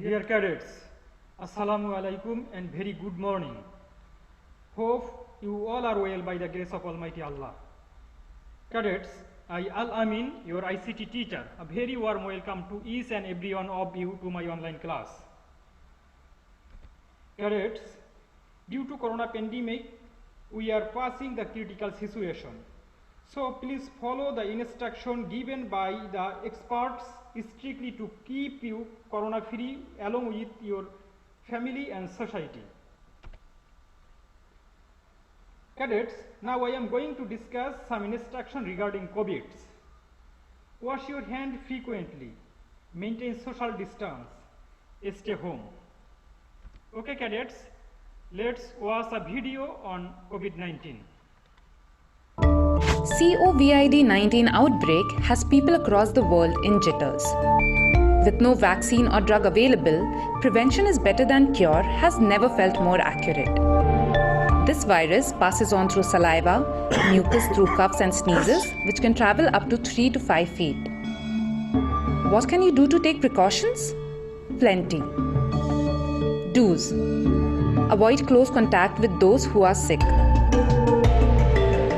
Dear cadets, Assalamu alaikum and very good morning. Hope you all are well by the grace of Almighty Allah. Cadets, I Al-Amin, your ICT teacher, a very warm welcome to each and every one of you to my online class. Cadets, due to corona pandemic, we are passing the critical situation. So please follow the instruction given by the experts strictly to keep you corona free along with your family and society. Cadets, now I am going to discuss some instruction regarding COVID. Wash your hand frequently, maintain social distance, stay home. Okay cadets, let's watch a video on COVID-19. COVID-19 outbreak has people across the world in jitters. With no vaccine or drug available, prevention is better than cure has never felt more accurate. This virus passes on through saliva, mucus through coughs and sneezes, which can travel up to 3 to 5 feet. What can you do to take precautions? Plenty. Do's. Avoid close contact with those who are sick.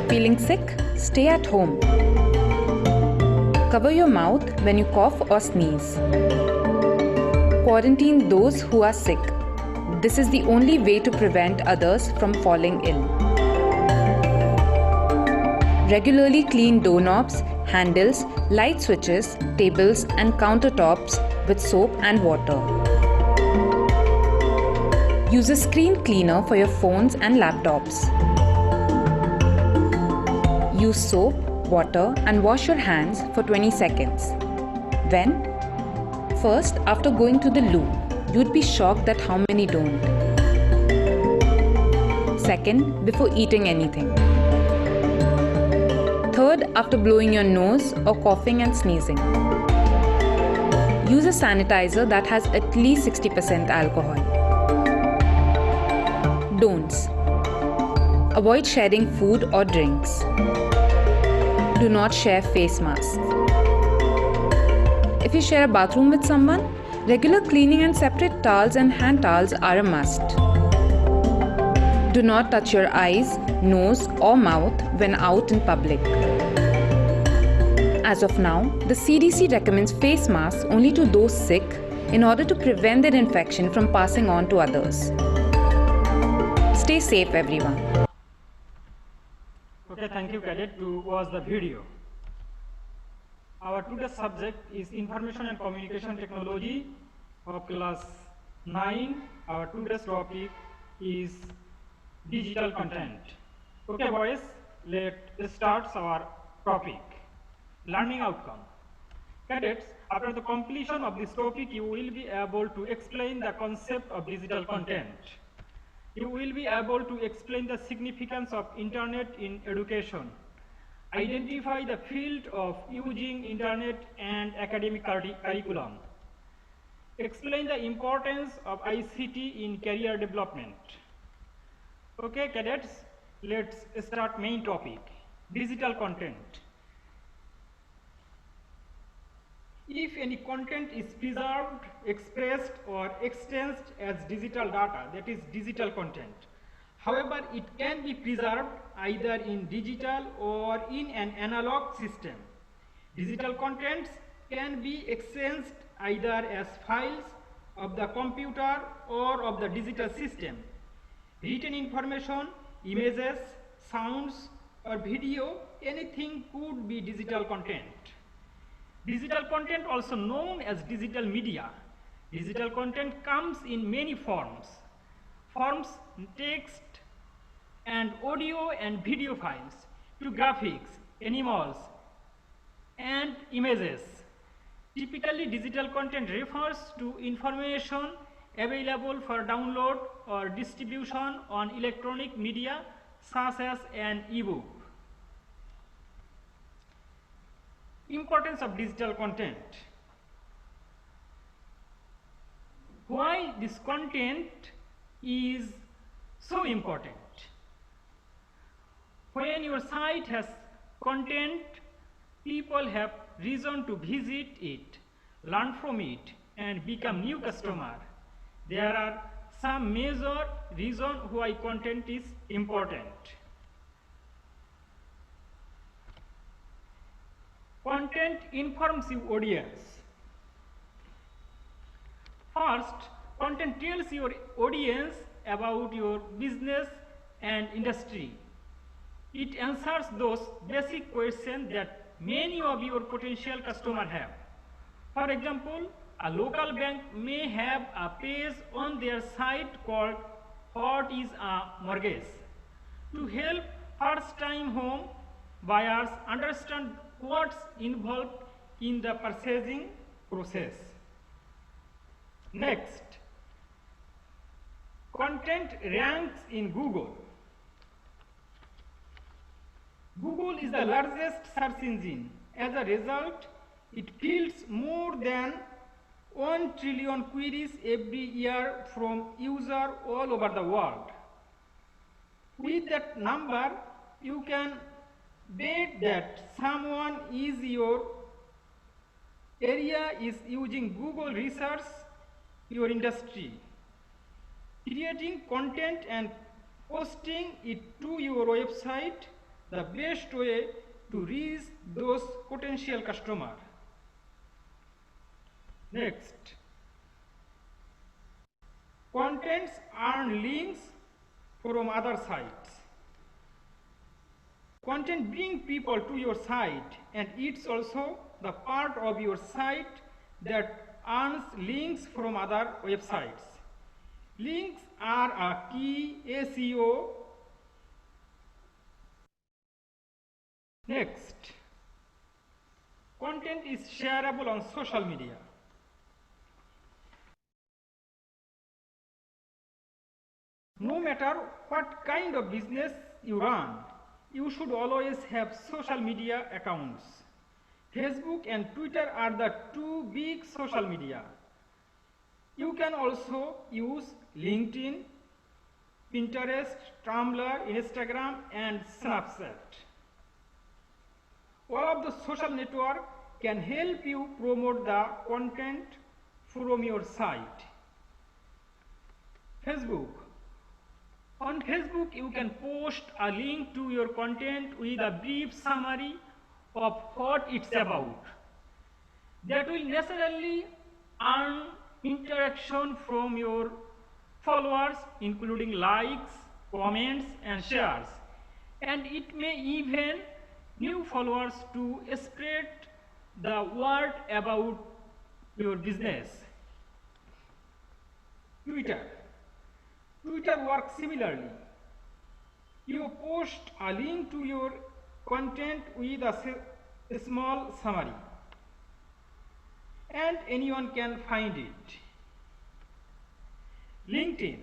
Feeling sick? Stay at home. Cover your mouth when you cough or sneeze. Quarantine those who are sick. This is the only way to prevent others from falling ill. Regularly clean doorknobs, handles, light switches, tables and countertops with soap and water. Use a screen cleaner for your phones and laptops. Use soap, water and wash your hands for 20 seconds. When? First, after going to the loo. You'd be shocked at how many don't. Second, before eating anything. Third, after blowing your nose or coughing and sneezing. Use a sanitizer that has at least 60% alcohol. Don'ts. Avoid sharing food or drinks. Do not share face masks. If you share a bathroom with someone, regular cleaning and separate towels and hand towels are a must. Do not touch your eyes, nose or mouth when out in public. As of now, the CDC recommends face masks only to those sick in order to prevent their infection from passing on to others. Stay safe, everyone. Okay, thank you cadet to watch the video. Our today's subject is Information and Communication Technology of class 9. Our today's topic is digital content. Okay boys, let's start our topic, learning outcome. Cadets, after the completion of this topic, you will be able to explain the concept of digital content. You will be able to explain the significance of internet in education, identify the field of using internet and academic curriculum, explain the importance of ICT in career development. Okay cadets, let's start main topic, digital content. If any content is preserved, expressed or exchanged as digital data, that is digital content. However, it can be preserved either in digital or in an analog system. Digital contents can be exchanged either as files of the computer or of the digital system. Written information, images, sounds or video, anything could be digital content. Digital content, also known as digital media. Digital content comes in many forms. Forms text and audio and video files, to graphics, animals and images. Typically, digital content refers to information available for download or distribution on electronic media such as an e-book. Importance of digital content. Why this content is so important? When your site has content, people have reason to visit it, learn from it and become new customer. There are some major reasons why content is important. Content informs your audience. First, content tells your audience about your business and industry. It answers those basic questions that many of your potential customers have. For example, a local bank may have a page on their site called "What is a Mortgage?" to help first-time home buyers understand what's involved in the purchasing process. Next, content ranks in Google. Google is the largest search engine. As a result, it fields more than 1 trillion queries every year from users all over the world. With that number, you can bet that someone in your area is using Google research your industry. Creating content and posting it to your website the best way to reach those potential customers. Next, contents earn links from other sites. Content brings people to your site, and it's also the part of your site that earns links from other websites. Links are a key SEO. Next, content is shareable on social media. No matter what kind of business you run, you should always have social media accounts. Facebook and Twitter are the two big social media. You can also use LinkedIn, Pinterest, Tumblr, Instagram, and Snapchat. All of the social networks can help you promote the content from your site. Facebook. On Facebook, you can post a link to your content with a brief summary of what it's about. That will necessarily earn interaction from your followers, including likes, comments, and shares. And it may even new followers to spread the word about your business. Twitter. Twitter works similarly. You post a link to your content with a small summary, and anyone can find it. LinkedIn.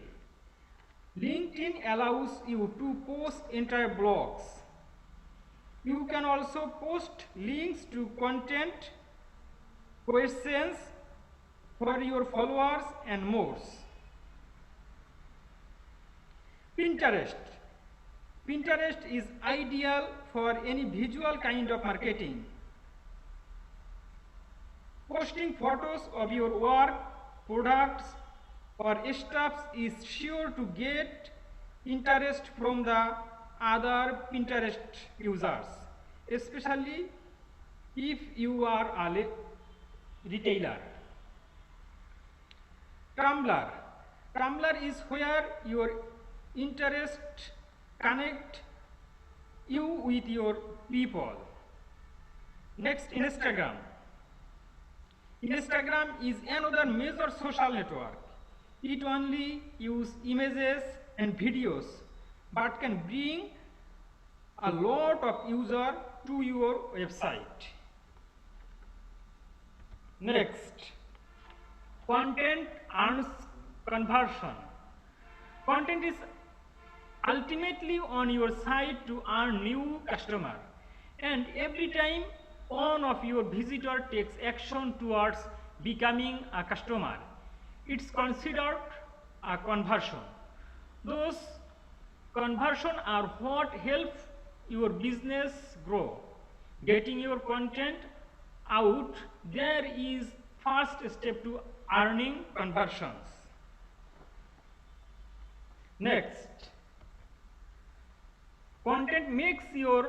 LinkedIn allows you to post entire blogs. You can also post links to content, questions for your followers, and more. Pinterest. Pinterest is ideal for any visual kind of marketing. Posting photos of your work, products, or stuffs is sure to get interest from the other Pinterest users, especially if you are a retailer. Tumblr. Tumblr is where your interest connect you with your people. Next, Instagram. Instagram is another major social network. It only uses images and videos, but can bring a lot of users to your website. Next, content earns conversion. Content is ultimately on your site to earn new customer, and every time one of your visitors takes action towards becoming a customer, it's considered a conversion. Those conversions are what help your business grow. Getting your content out there is first step to earning conversions. Next, content makes your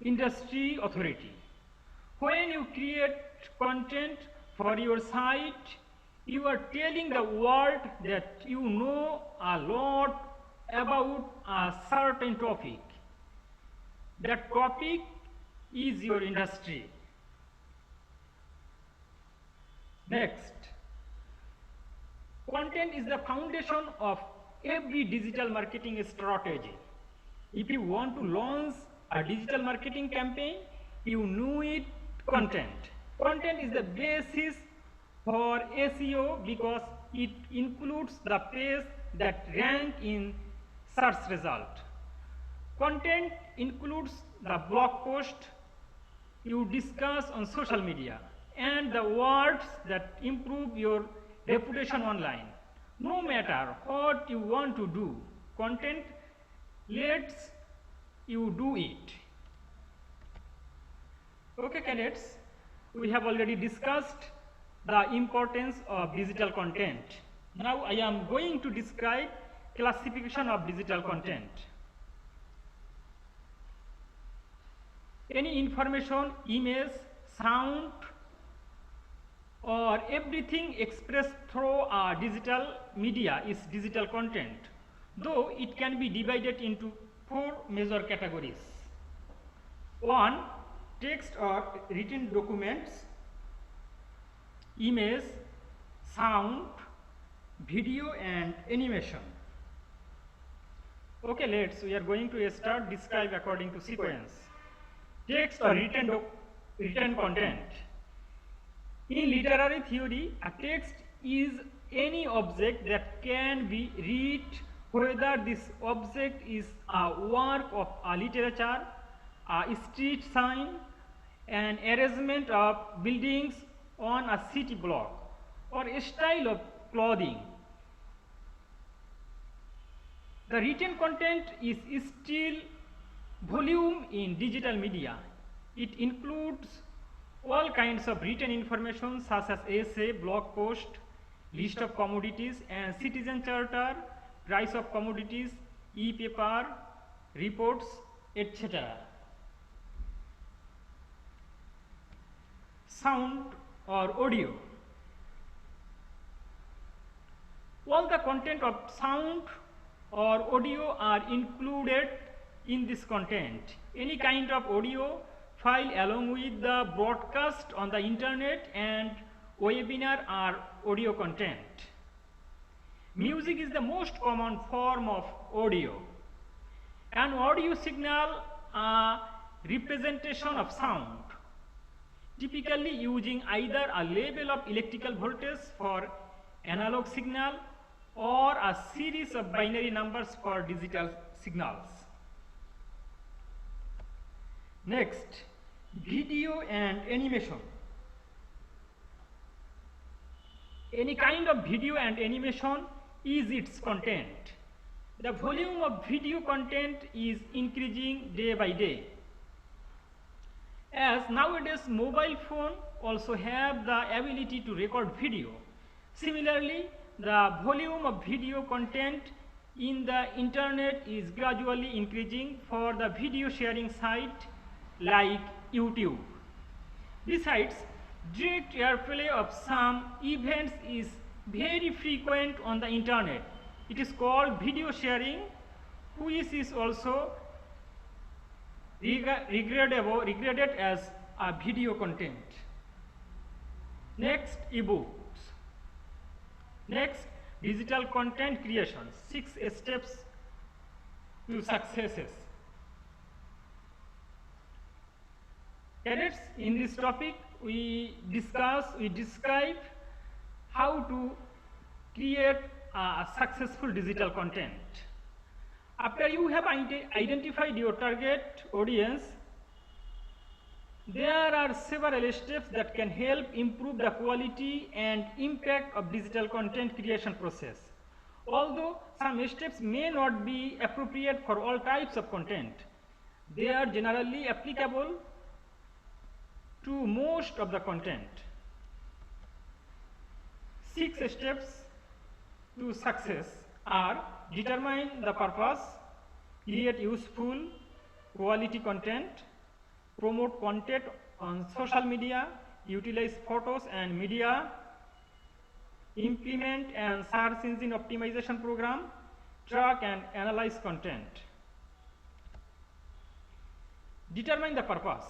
industry authority. When you create content for your site, you are telling the world that you know a lot about a certain topic. That topic is your industry. Next, content is the foundation of every digital marketing strategy. If you want to launch a digital marketing campaign, you need content. Content is the basis for SEO because it includes the page that rank in search result. Content includes the blog post you discuss on social media and the words that improve your reputation online. No matter what you want to do, content lets you do it. Okay, cadets, we have already discussed the importance of digital content. Now I am going to describe classification of digital content. Any information, image, sound, or everything expressed through a digital media is digital content, though it can be divided into 4 major categories. 1. Text or written documents, image, sound, video and animation. Okay, we are going to start describe according to sequence. Text or written content. In literary theory, a text is any object that can be read, whether this object is a work of a literature, a street sign, an arrangement of buildings on a city block, or a style of clothing. The written content is still volume in digital media. It includes all kinds of written information such as essay, blog post, list of commodities and citizen charter, price of commodities, e-paper, reports, etc. Sound or audio. All the content of sound or audio are included in this content. Any kind of audio file along with the broadcast on the internet and webinar are audio content. Music is the most common form of audio. An audio signal a representation of sound, typically using either a level of electrical voltage for analog signal or a series of binary numbers for digital signals. Next, video and animation. Any kind of video and animation is its content. The volume of video content is increasing day by day. As nowadays mobile phone also have the ability to record video. Similarly, the volume of video content in the internet is gradually increasing for the video sharing site like YouTube. Besides, direct airplay of some events is very frequent on the internet. It is called video sharing, which is also regarded as a video content. Next, ebooks. Next, digital content creation. 6 steps to successes. Cadets, in this topic we describe how to create a successful digital content. After you have identified your target audience, there are several steps that can help improve the quality and impact of digital content creation process. Although some steps may not be appropriate for all types of content, they are generally applicable to most of the content. 6 steps to success are: determine the purpose, create useful quality content, promote content on social media, utilize photos and media, implement and search engine optimization program, track and analyze content. Determine the purpose.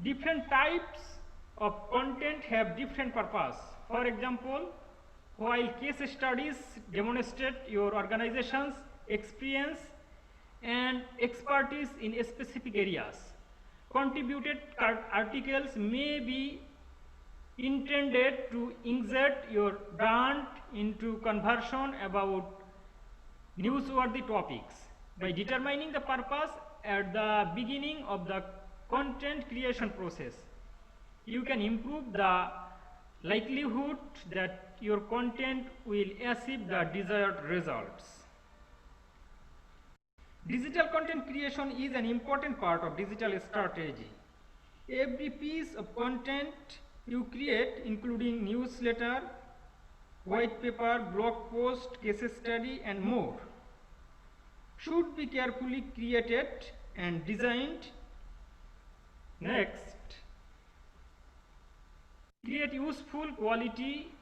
Different types of content have different purpose. For example, while case studies demonstrate your organization's experience and expertise in specific areas, contributed articles may be intended to inject your brand into conversation about newsworthy topics. By determining the purpose at the beginning of the content creation process, you can improve the likelihood that your content will achieve the desired results. Digital content creation is an important part of digital strategy. Every piece of content you create, including newsletter, white paper, blog post, case study, and more, should be carefully created and designed. Next, create useful quality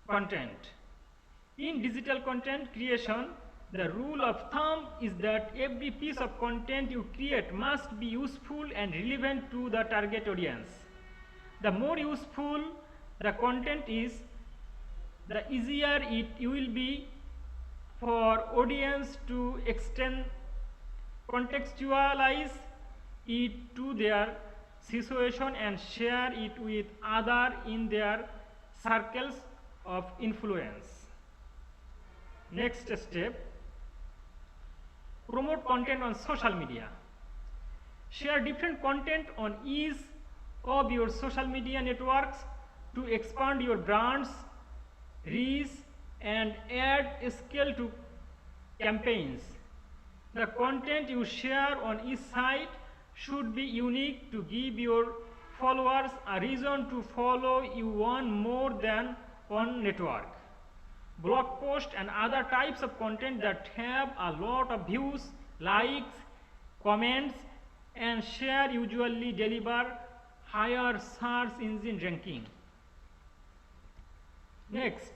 content. In digital content creation, the rule of thumb is that every piece of content you create must be useful and relevant to the target audience. The more useful the content is, the easier it will be for audience to contextualize it to their situation and share it with others in their circles of influence. Next step, promote content on social media. Share different content on each of your social media networks to expand your brand's reach and add scale to campaigns. The content you share on each site should be unique to give your followers a reason to follow you on more than one network. Blog posts and other types of content that have a lot of views, likes, comments, and share usually deliver higher search engine ranking. Next,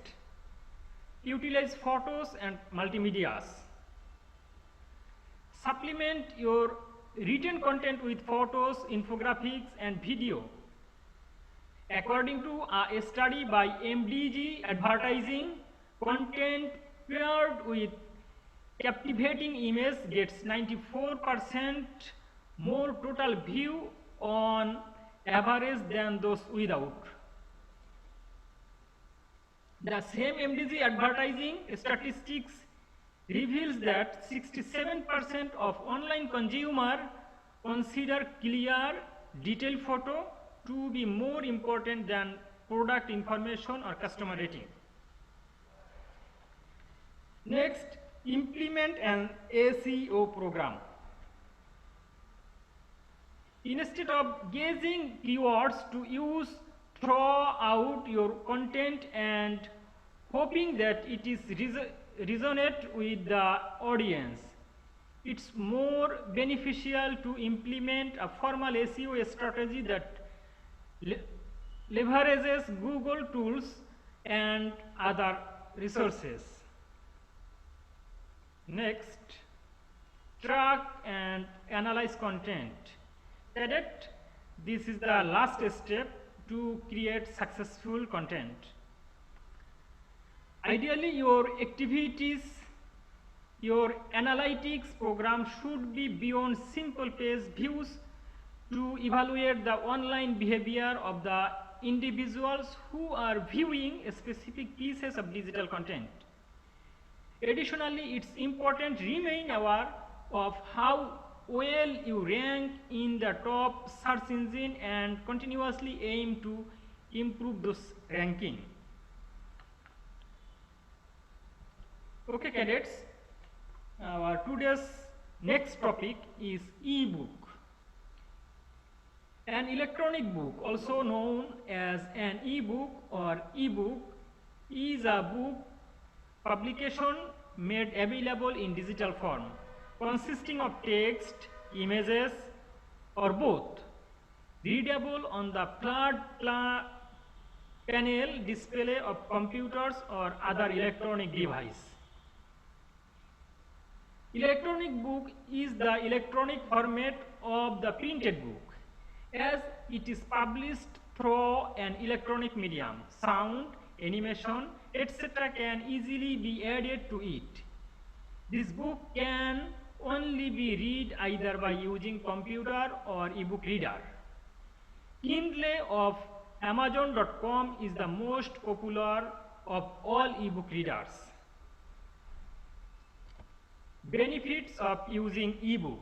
utilize photos and multimedias. Supplement your written content with photos, infographics, and video. According to a study by MDG Advertising, content paired with captivating image gets 94% more total view on average than those without. The same MDG Advertising statistics reveals that 67% of online consumers consider clear, detailed photo to be more important than product information or customer rating. Next, implement an SEO program. Instead of gauging keywords to use throughout your content and hoping that it is resonate with the audience, it's more beneficial to implement a formal SEO strategy that leverages Google tools and other resources. Next, track and analyze content. This is the last step to create successful content. Ideally, your activities, your analytics program should be beyond simple page views to evaluate the online behavior of the individuals who are viewing specific pieces of digital content. Additionally, it's important to remain aware of how well you rank in the top search engine and continuously aim to improve this ranking. Okay, cadets, our today's next topic is e-book. An electronic book, also known as an e-book or e-book, is a book publication made available in digital form, consisting of text, images, or both, readable on the flat panel display of computers or other electronic device. Electronic book is the electronic format of the printed book, as it is published through an electronic medium. Sound, animation, etc. can easily be added to it. This book can only be read either by using computer or ebook reader. Kindle of Amazon.com is the most popular of all ebook readers. Benefits of using ebook.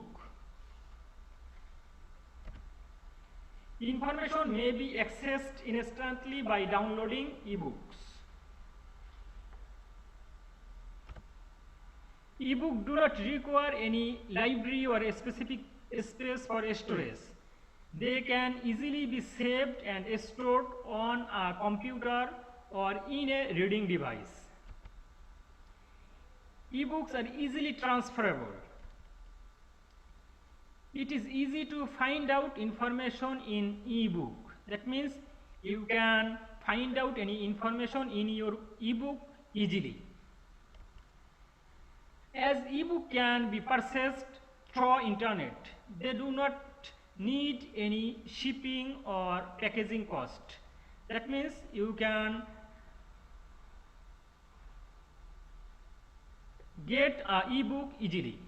Information may be accessed instantly by downloading ebooks. Ebooks do not require any library or a specific space for storage. They can easily be saved and stored on a computer or in a reading device. Ebooks are easily transferable. It is easy to find out information in ebook. That means you can find out any information in your ebook easily. As ebook can be purchased through internet, they do not need any shipping or packaging cost. That means you can get an ebook easily.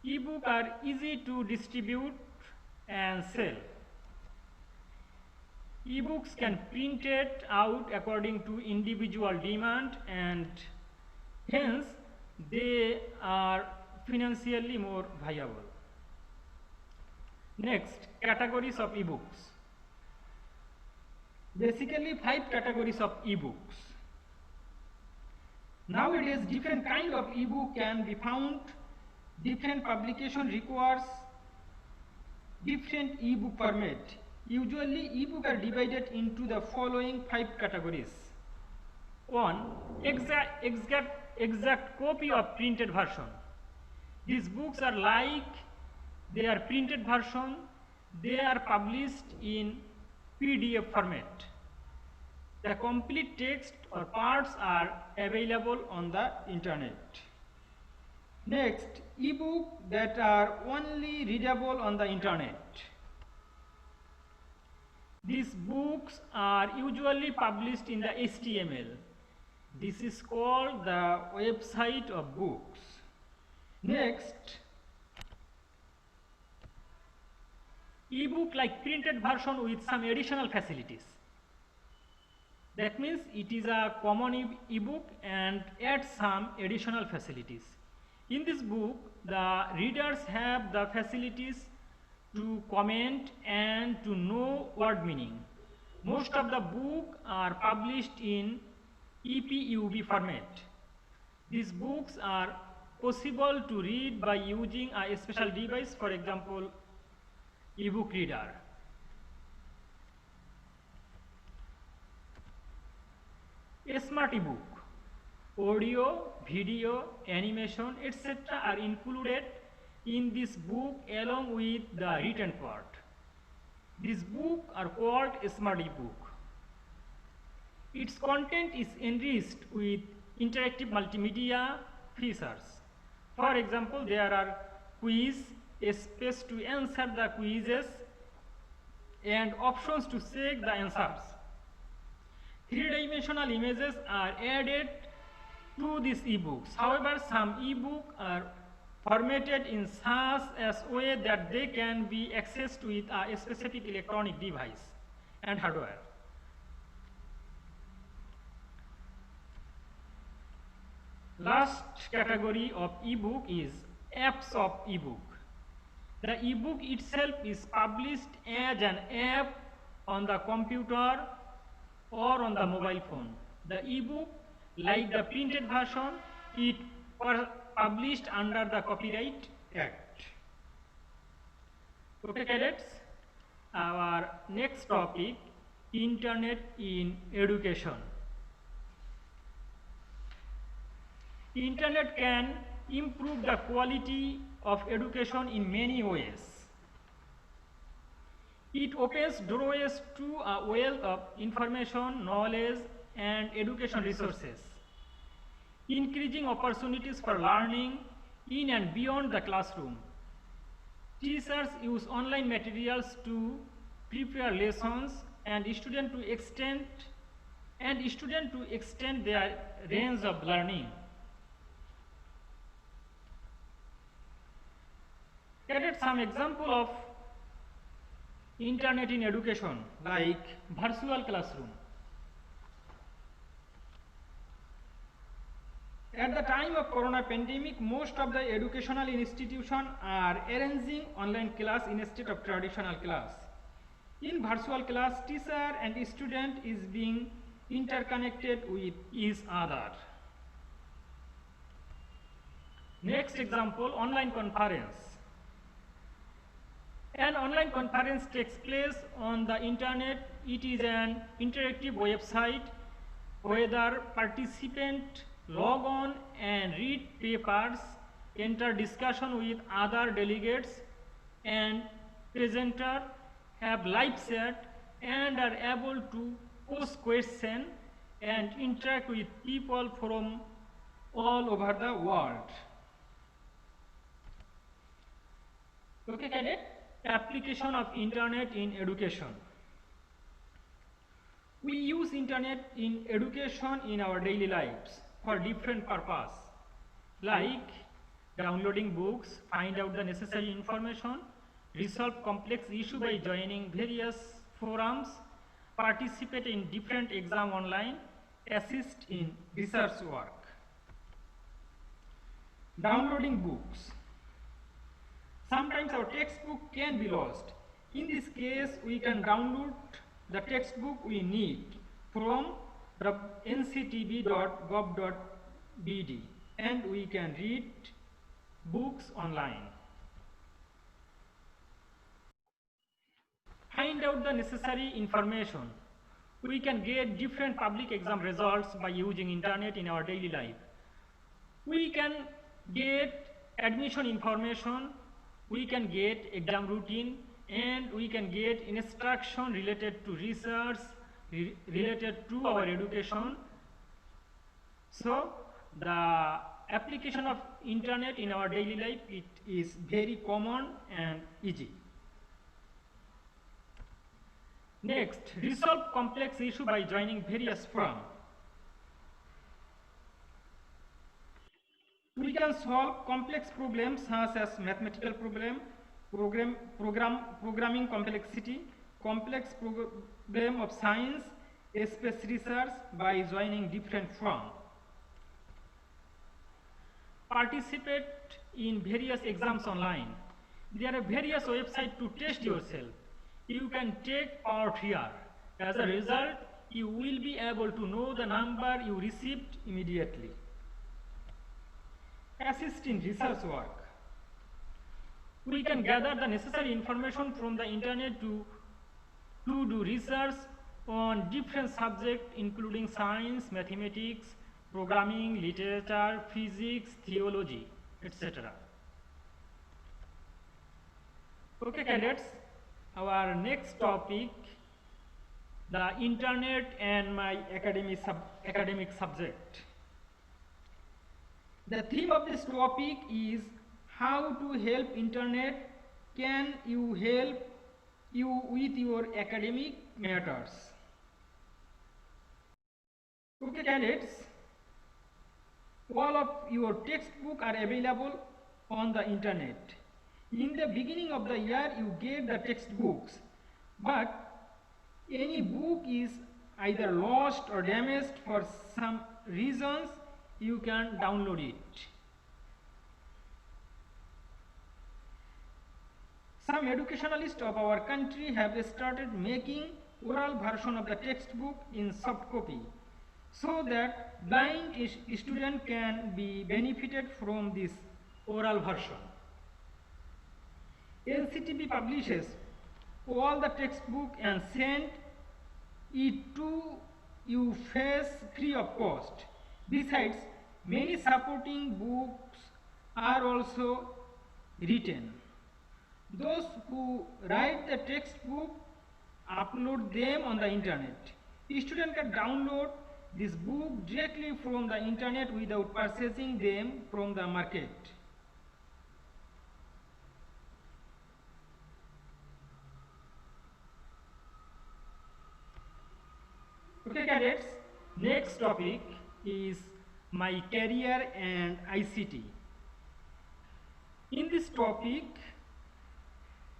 Ebooks are easy to distribute and sell. Ebooks can print it out according to individual demand, and hence they are financially more viable. Next, categories of ebooks. Basically 5 categories of ebooks. Nowadays different kind of ebook can be found. Different publication requires different ebook format. Usually ebooks are divided into the following 5 categories. 1. Exact copy of printed version. These books are like they are printed version. They are published in PDF format. The complete text or parts are available on the internet. Next, ebooks that are only readable on the internet. These books are usually published in the HTML. This is called the website of books. Next, ebook like printed version with some additional facilities. That means it is a common ebook and adds some additional facilities. In this book, the readers have the facilities to comment and to know word meaning. Most of the books are published in EPUB format. These books are possible to read by using a special device, for example, ebook reader. A smart ebook, audio, video, animation, etc. are included in this book along with the written part. These books are called a smart ebook. Its content is enriched with interactive multimedia features. For example, there are quiz, a space to answer the quizzes, and options to check the answers. Three-dimensional images are added to these ebooks. However, some ebooks are formatted in such a way that they can be accessed with a specific electronic device and hardware. Last category of ebook is apps of ebook. The ebook itself is published as an app on the computer or on the mobile phone. The ebook, like the printed version, it was published under the Copyright Act. Okay, cadets, our next topic, Internet in education. Internet can improve the quality of education in many ways. It opens doorways to a wealth of information, knowledge, and education resources, increasing opportunities for learning in and beyond the classroom. Teachers use online materials to prepare lessons and students to extend their range of learning. Cadets, some example of Internet in education, like virtual classroom. At the time of corona pandemic, most of the educational institutions are arranging online class instead of traditional class. In virtual class, teacher and student is being interconnected with each other. Next example, online conference. An online conference takes place on the internet. It is an interactive website where the participant log on and read papers, enter discussion with other delegates and presenter, have live chat, and are able to post questions and interact with people from all over the world. Okay, cadet? Application of internet in education. We use internet in education in our daily lives for different purposes, like downloading books, find out the necessary information, resolve complex issues by joining various forums, participate in different exams online, assist in research work. Downloading books. Sometimes our textbook can be lost. In this case, we can download the textbook we need from nctb.gov.bd and we can read books online. Find out the necessary information. We can get different public exam results by using internet in our daily life. We can get admission information, we can get exam routine, and we can get instruction related to research, related to our education. So the application of internet in our daily life, it is very common and easy. Next, resolve complex issue by joining various forums. We can solve complex problems such as mathematical programming complexity, complex problem of science, space research by joining different forums. Participate in various exams online. There are various websites to test yourself. You can take part here. As a result, you will be able to know the number you received immediately. Assist in research work. We can gather the necessary information from the internet to do research on different subjects including science, mathematics, programming, literature, physics, theology, etc. Okay, cadets, our next topic, the internet and my academic subject. The theme of this topic is how to help internet. Can you help you with your academic matters? Okay, cadets, all of your textbooks are available on the internet. In the beginning of the year, you get the textbooks, but any book is either lost or damaged for some reasons, you can download it. Some educationalists of our country have started making oral version of the textbook in soft copy so that blind students can be benefited from this oral version. LCTB publishes all the textbook and send it to you free of cost. Besides, many supporting books are also written. Those who write the textbook upload them on the internet. A student can download this book directly from the internet without purchasing them from the market. Okay, cadets, next topic is my career and ICT. In this topic,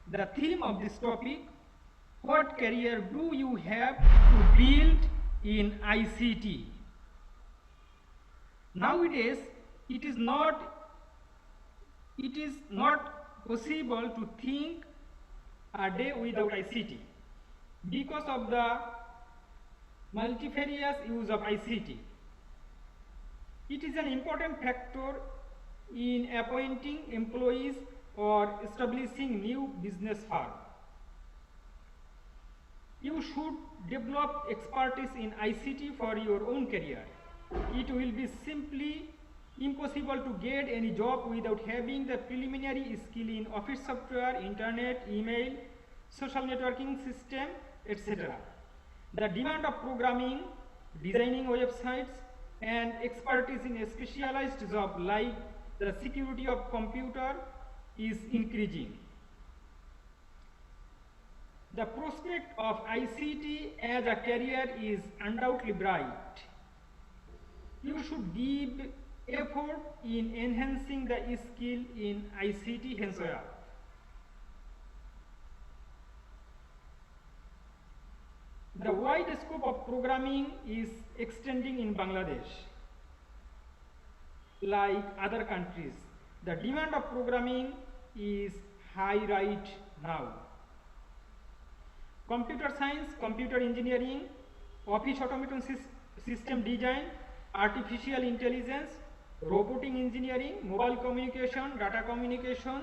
the theme of this topic, what career do you have to build in ICT? Nowadays, it is not possible to think a day without ICT because of the multifarious use of ICT. It is an important factor in appointing employees or establishing new business firm. You should develop expertise in ICT for your own career. It will be simply impossible to get any job without having the preliminary skill in office software, internet, email, social networking system, etc. The demand of programming, designing websites, and expertise in a specialized job like the security of computer is increasing. The prospect of ICT as a career is undoubtedly bright. You should give effort in enhancing the skill in ICT henceforth. The wide scope of programming is extending in Bangladesh. Like other countries, the demand of programming is high right now. Computer science, computer engineering, office automation system design, artificial intelligence, robotic engineering, mobile communication, data communication,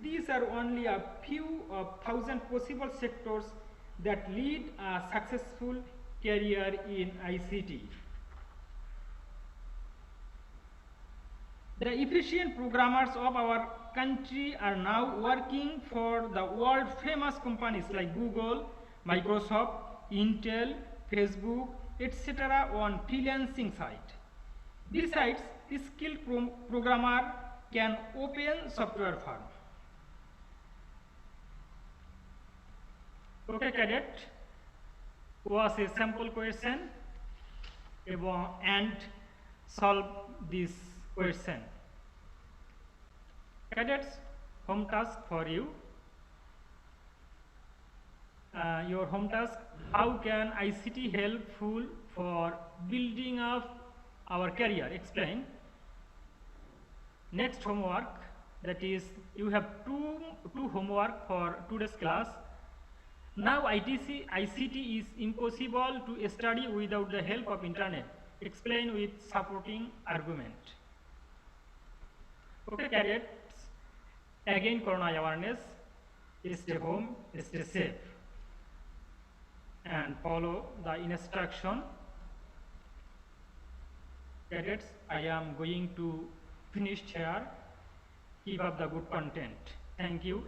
these are only a few of 1,000 possible sectors that lead a successful career in ICT. The efficient programmers of our country are now working for the world famous companies like Google, Microsoft, Intel, Facebook, etc. on freelancing site. Besides, a skilled programmer can open software firm. Okay, cadet, was a sample question and solve this question. Cadets, home task for you. Your home task, how can ICT helpful for building up our career? Explain. Next homework, that is, you have two homework for today's class. Now ICT is impossible to study without the help of internet. Explain with supporting argument. Okay, cadets, again corona awareness, stay home, stay safe, and follow the instruction. Cadets, I am going to finish here. Keep up the good content. Thank you.